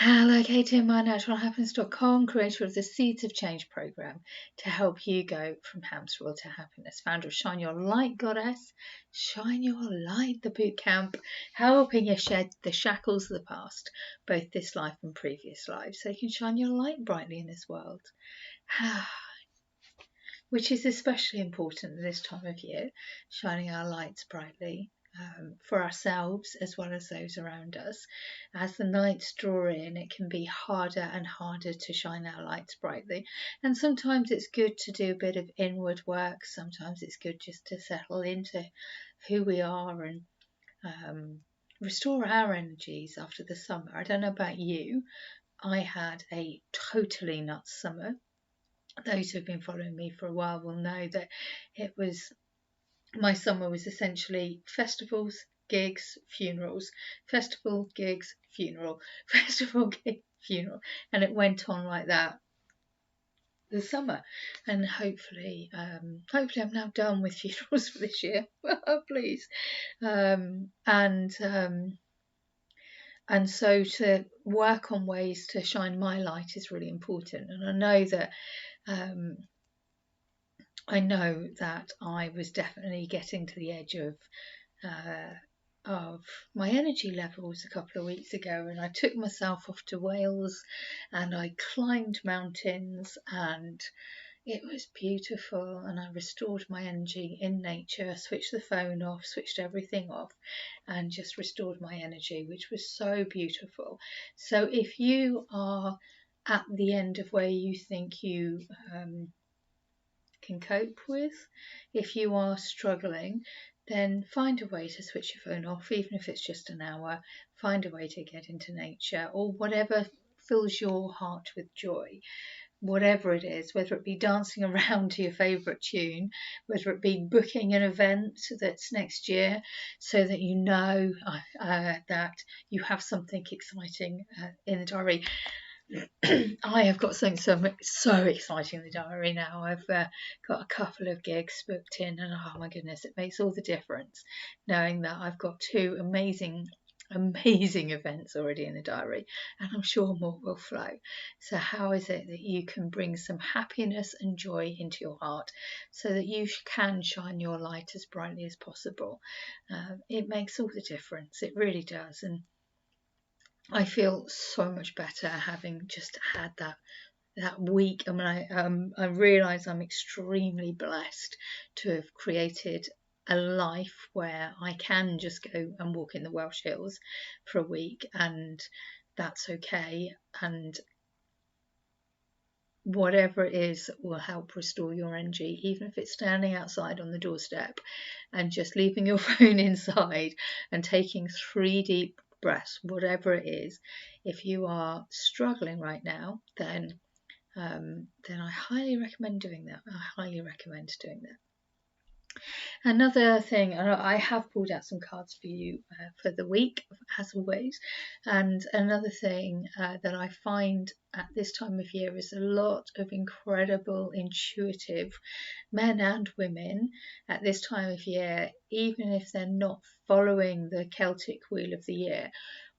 Hello, Katie, MyNaturalHappiness.com, creator of the Seeds of Change program to help you go from hamster wheel to happiness. Founder of Shine Your Light Goddess, Shine Your Light, the boot camp, helping you shed the shackles of the past, both this life and previous lives, so you can shine your light brightly in this world. Which is especially important at this time of year, shining our lights brightly. For ourselves as well as those around us. As the nights draw in, it can be harder and harder to shine our lights brightly, and sometimes it's good to do a bit of inward work. Sometimes it's good just to settle into who we are and restore our energies after the summer. I don't know about you, I had a totally nuts summer. Those who've been following me for a while will know that my summer was essentially festivals, gigs, funerals, festival, gigs, funeral, festival, gig, funeral, and it went on like that the summer. And hopefully I'm now done with funerals for this year. Please. And so to work on ways to shine my light is really important. And I know that I was definitely getting to the edge of my energy levels a couple of weeks ago, and I took myself off to Wales and I climbed mountains, and it was beautiful, and I restored my energy in nature, switched the phone off, switched everything off, and just restored my energy, which was so beautiful. So if you are at the end of where you think you can cope with, if you are struggling, then find a way to switch your phone off, even if it's just an hour. Find a way to get into nature, or whatever fills your heart with joy, whatever it is, whether it be dancing around to your favourite tune, whether it be booking an event that's next year so that you know that you have something exciting in the diary. I have got something so exciting in the diary now. I've got a couple of gigs booked in, and oh my goodness, it makes all the difference knowing that I've got two amazing events already in the diary, and I'm sure more will flow. So how is it that you can bring some happiness and joy into your heart so that you can shine your light as brightly as possible? It makes all the difference. It really does. And I feel so much better having just had that week. I mean, I realise I'm extremely blessed to have created a life where I can just go and walk in the Welsh Hills for a week, and that's okay. And whatever it is will help restore your energy, even if it's standing outside on the doorstep and just leaving your phone inside and taking 3 deep breaths, whatever it is. If you are struggling right now, then I highly recommend doing that. Another thing, I have pulled out some cards for you for the week, as always. And another thing that I find at this time of year is a lot of incredible, intuitive men and women at this time of year, even if they're not following the Celtic Wheel of the Year,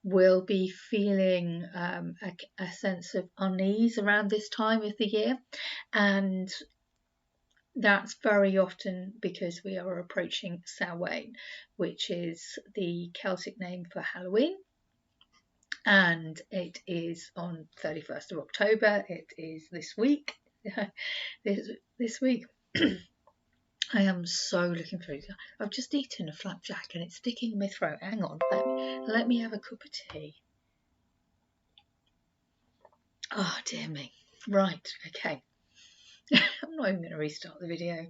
will be feeling a sense of unease around this time of the year. And that's very often because we are approaching Samhain, which is the Celtic name for Halloween, and it is on 31st of October. It is this week. this week. I am so looking forward to it. I've just eaten a flapjack and it's sticking in my throat. Hang on, let me have a cup of tea. Oh, dear me. Right, okay. I'm not even going to restart the video.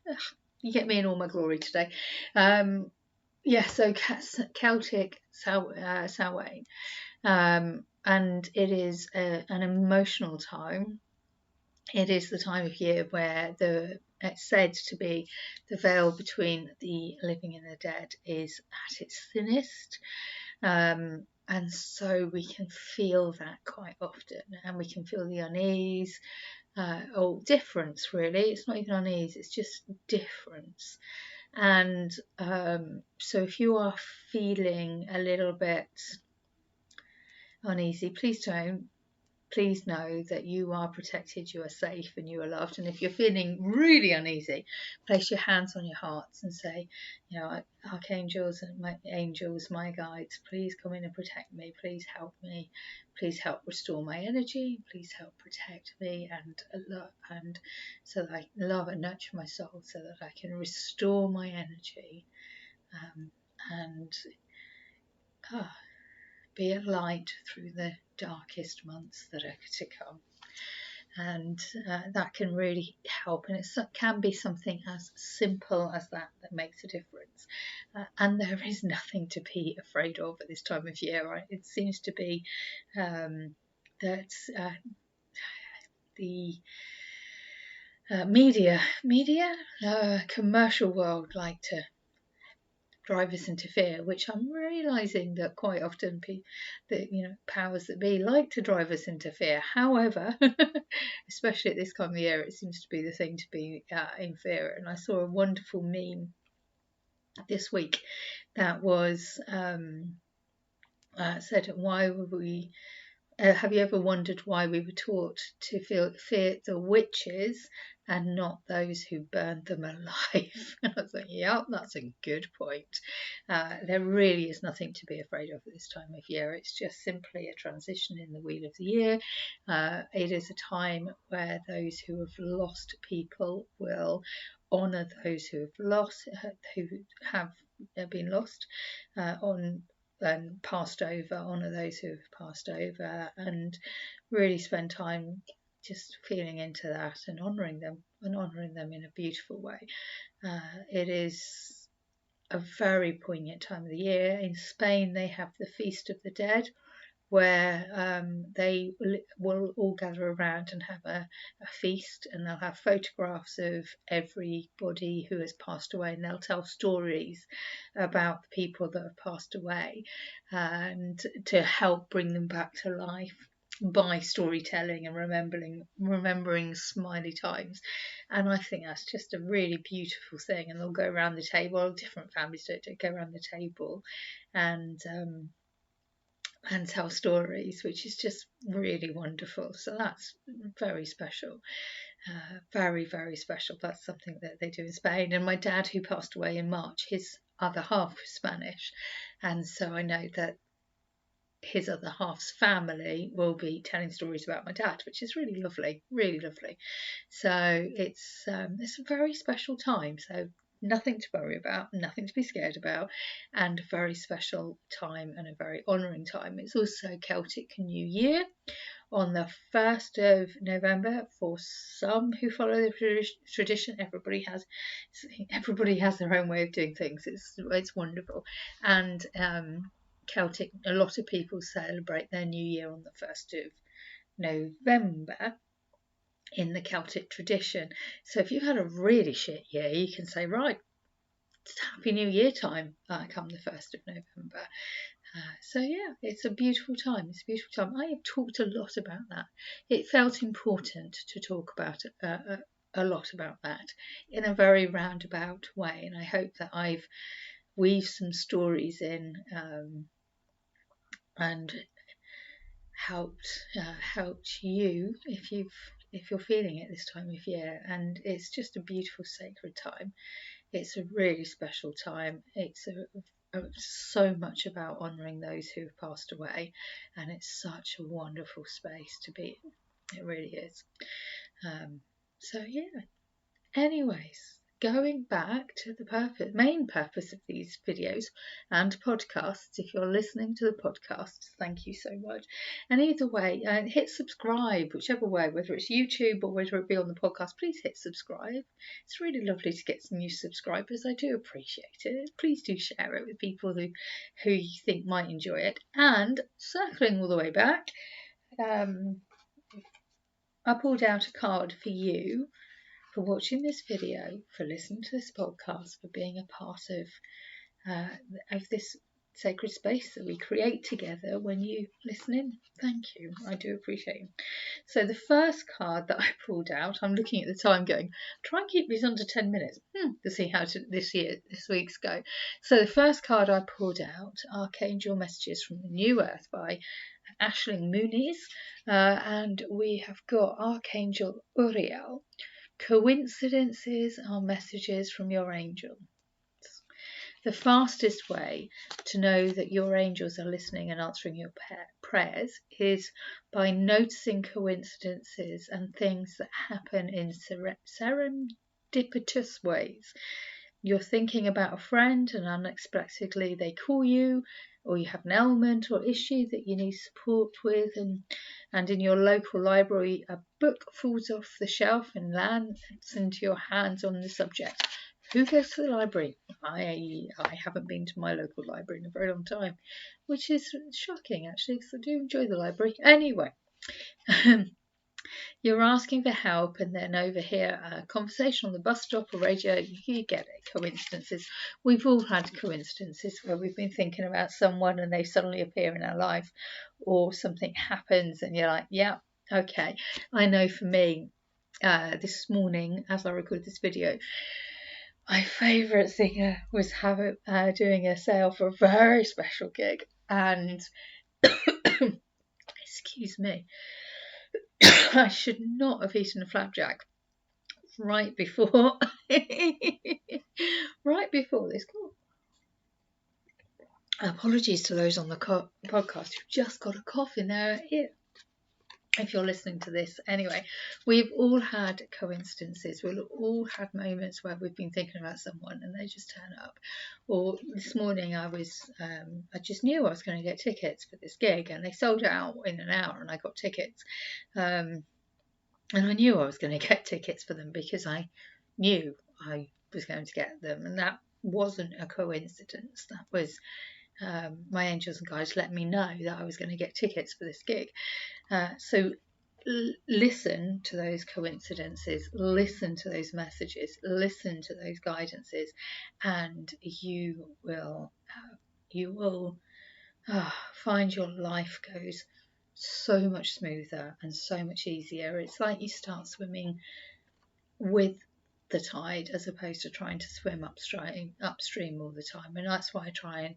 Ugh, you get me in all my glory today. So Celtic Samhain, and it is an emotional time. It is the time of year where it's said to be the veil between the living and the dead is at its thinnest. And so we can feel that quite often, and we can feel the unease, or difference, really. It's not even unease, it's just difference. And so if you are feeling a little bit uneasy, please don't. Please know that you are protected, you are safe, and you are loved. And if you're feeling really uneasy, place your hands on your hearts and say, archangels and my angels, my guides, please come in and protect me. Please help me. Please help restore my energy. Please help protect me and so that I can love and nurture my soul, so that I can restore my energy and be a light through the darkest months that are to come. And that can really help, and it can be something as simple as that makes a difference. And there is nothing to be afraid of at this time of year, right? It seems to be that the media, commercial world like to drive us into fear, which I'm realizing that quite often powers that be like to drive us into fear. However, especially at this time of year, it seems to be the thing to be in fear. And I saw a wonderful meme this week that was said, why were we have you ever wondered why we were taught to fear the witches and not those who burned them alive? And I was like, yep, that's a good point. There really is nothing to be afraid of at this time of year. It's just simply a transition in the wheel of the year. It is a time where those who have lost people will honour those who have been lost and passed over, honour those who have passed over, and really spend time just feeling into that and honouring them in a beautiful way. It is a very poignant time of the year. In Spain, they have the Feast of the Dead, where they will all gather around and have a feast, and they'll have photographs of everybody who has passed away, and they'll tell stories about the people that have passed away and to help bring them back to life by storytelling and remembering smiley times. And I think that's just a really beautiful thing. And they'll go around the table, different families go around the table and tell stories, which is just really wonderful. So that's very special, very, very special. That's something that they do in Spain. And my dad, who passed away in March, his other half was Spanish, and so I know that his other half's family will be telling stories about my dad, which is really lovely, really lovely. So it's a very special time. So nothing to worry about, nothing to be scared about, and a very special time and a very honouring time. It's also Celtic New Year on the 1st of November. For some who follow the tradition, everybody has their own way of doing things. It's wonderful. And Celtic, a lot of people celebrate their New Year on the 1st of November in the Celtic tradition. So if you've had a really shit year, you can say, right, it's Happy New Year time come the 1st of November. So yeah, it's a beautiful time. It's a beautiful time. I have talked a lot about that. It felt important to talk about a lot about that in a very roundabout way, and I hope that I've weaved some stories in and helped you if you're feeling it this time of year. And it's just a beautiful sacred time. It's a really special time. It's so much about honouring those who have passed away, and it's such a wonderful space to be in. It really is. So yeah, anyways, going back to the main purpose of these videos and podcasts. If you're listening to the podcast, thank you so much. And either way, hit subscribe, whichever way, whether it's YouTube or whether it be on the podcast, please hit subscribe. It's really lovely to get some new subscribers. I do appreciate it. Please do share it with people who you think might enjoy it. And circling all the way back, I pulled out a card for you, for watching this video, for listening to this podcast, for being a part of this sacred space that we create together when you listen in. Thank you. I do appreciate it. So the first card that I pulled out, I'm looking at the time going, try and keep these under 10 minutes to see how this week's go. So the first card I pulled out, Archangel Messages from the New Earth by Aisling Moonies, and we have got Archangel Uriel. Coincidences are messages from your angel. The fastest way to know that your angels are listening and answering your prayers is by noticing coincidences and things that happen in serendipitous ways. You're thinking about a friend and unexpectedly they call you, or you have an ailment or issue that you need support with, and in your local library a book falls off the shelf and lands into your hands on the subject. Who goes to the library? I haven't been to my local library in a very long time, which is shocking actually, because I do enjoy the library. Anyway, you're asking for help, and then over here, a conversation on the bus stop or radio, you get it, coincidences. We've all had coincidences where we've been thinking about someone and they suddenly appear in our life, or something happens and you're like, yeah, okay. I know for me, this morning, as I recorded this video, my favourite singer was doing a sale for a very special gig, and excuse me, I should not have eaten a flapjack right before right before this call. Apologies to those on the podcast who just got a cough in their ear, if you're listening to this. Anyway, we've all had coincidences. We've all had moments where we've been thinking about someone and they just turn up. Or this morning I just knew I was going to get tickets for this gig, and they sold out in an hour and I got tickets. And I knew I was going to get tickets for them because I knew I was going to get them, and that wasn't a coincidence. That was my angels and guides let me know that I was going to get tickets for this gig. So listen to those coincidences, listen to those messages, listen to those guidances, and you will find your life goes so much smoother and so much easier. It's like you start swimming with the tide as opposed to trying to swim upstream all the time. And that's why I try and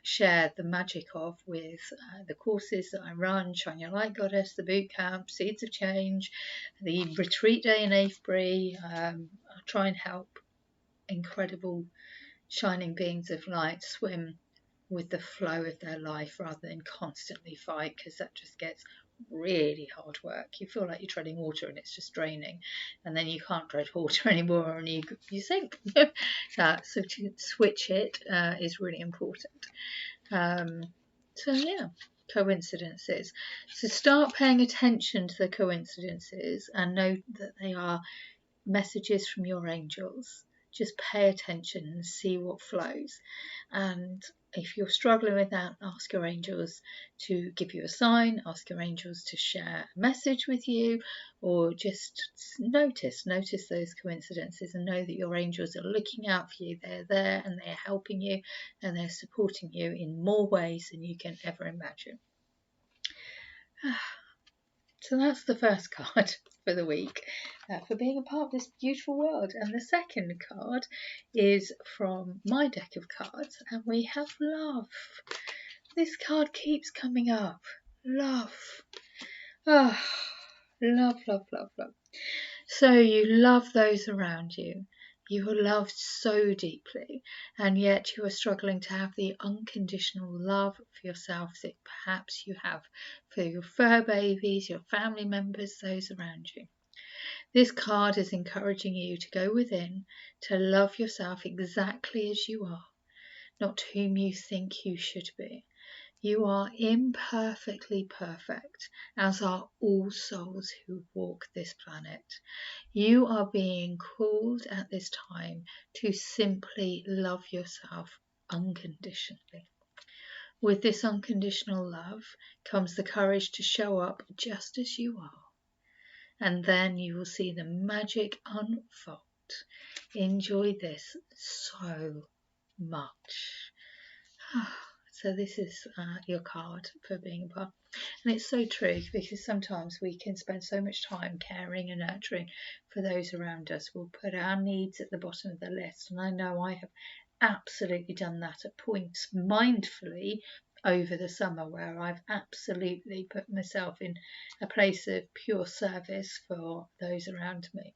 share the magic of with the courses that I run: Shine Your Light Goddess, the boot camp, Seeds of Change, the retreat day in Avebury. I try and help incredible shining beings of light swim with the flow of their life rather than constantly fight, because that just gets really hard work. You feel like you're treading water and it's just draining, and then you can't tread water anymore and you sink. So to switch it is really important. So yeah, coincidences. So start paying attention to the coincidences and know that they are messages from your angels. Just pay attention and see what flows. And if you're struggling with that, ask your angels to give you a sign, ask your angels to share a message with you, or just notice those coincidences and know that your angels are looking out for you. They're there and they're helping you and they're supporting you in more ways than you can ever imagine. So that's the first card for the week, for being a part of this beautiful world. And the second card is from my deck of cards, and we have love. This card keeps coming up. Love. Ah, love, love, love, love. So you love those around you. You are loved so deeply, and yet you are struggling to have the unconditional love for yourself that perhaps you have for your fur babies, your family members, those around you. This card is encouraging you to go within, to love yourself exactly as you are, not whom you think you should be. You are imperfectly perfect, as are all souls who walk this planet. You are being called at this time to simply love yourself unconditionally. With this unconditional love comes the courage to show up just as you are. And then you will see the magic unfold. Enjoy this so much. So this is your card for being a part. And it's so true, because sometimes we can spend so much time caring and nurturing for those around us. We'll put our needs at the bottom of the list. And I know I have absolutely done that at points mindfully over the summer where I've absolutely put myself in a place of pure service for those around me.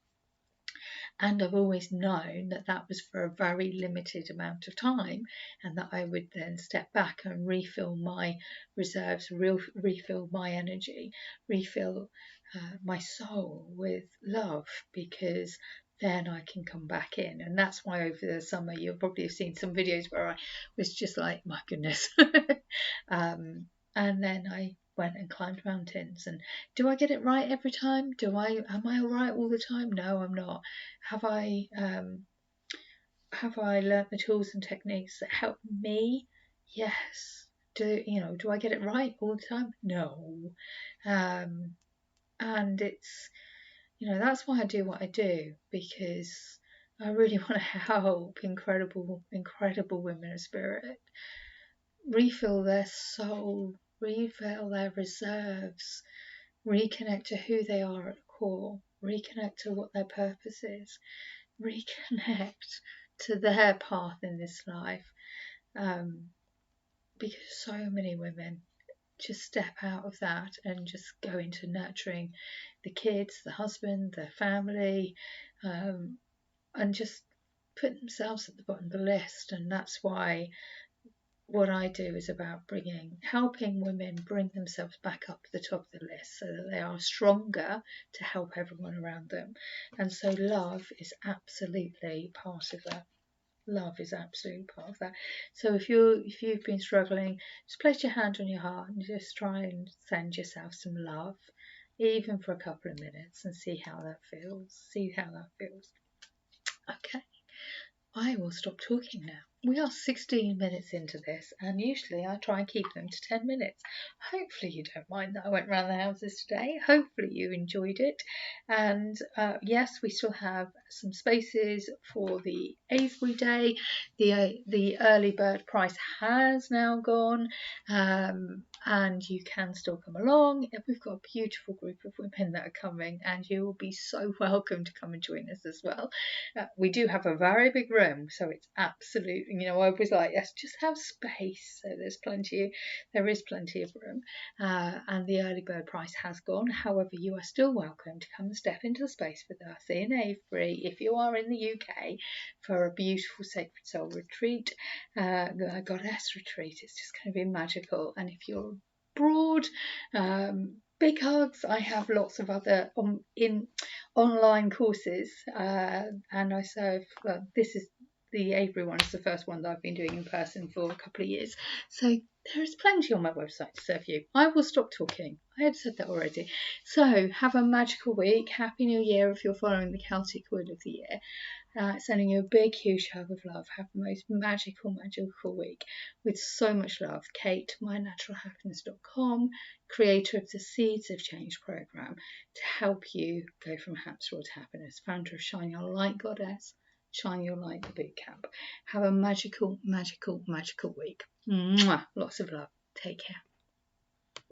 And I've always known that that was for a very limited amount of time, and that I would then step back and refill my reserves, refill my energy, refill my soul with love, because then I can come back in. And that's why over the summer you'll probably have seen some videos where I was just like, my goodness. And then I went and climbed mountains. And do I get it right every time? Am I all right all the time? No, I'm not. Have I learnt the tools and techniques that help me? Yes. Do I get it right all the time? No. And it's, that's why I do what I do, because I really want to help incredible women of spirit refill their soul, refill their reserves, reconnect to who they are at the core, reconnect to what their purpose is, reconnect to their path in this life. Because so many women just step out of that and just go into nurturing the kids, the husband, their family, and just put themselves at the bottom of the list. And that's why what I do is about helping women bring themselves back up to the top of the list so that they are stronger to help everyone around them. And so love is absolutely part of that. Love is absolutely part of that. So if you've been struggling, just place your hand on your heart and just try and send yourself some love, even for a couple of minutes, and see how that feels. Okay, I will stop talking now. We are 16 minutes into this, and usually I try and keep them to 10 minutes. Hopefully you don't mind that I went around the houses today. Hopefully you enjoyed it. And yes, we still have some spaces for the Avebury Day. The early bird price has now gone, and you can still come along. We've got a beautiful group of women that are coming, and you will be so welcome to come and join us as well. We do have a very big room, so it's absolutely, I was like, let's just have space. So there is plenty of room, and the early bird price has gone. However, you are still welcome to come and step into the space with us in Avebury if you are in the UK for a beautiful Sacred Soul retreat, a goddess retreat. It's just going to be magical. And if you're abroad, big hugs. I have lots of other online courses, and I serve. This is the Avebury one. Is the first one that I've been doing in person for a couple of years. So there is plenty on my website to serve you. I will stop talking. I have said that already. So have a magical week. Happy New Year if you're following the Celtic Wheel of the Year. Sending you a big, huge hug of love. Have the most magical week with so much love. Kate, mynaturalhappiness.com, creator of the Seeds of Change program to help you go from hamster to happiness. Founder of Shine Your Light Goddess, Shine Your Light the boot camp. Have a magical week. Mwah. Lots of love. Take care.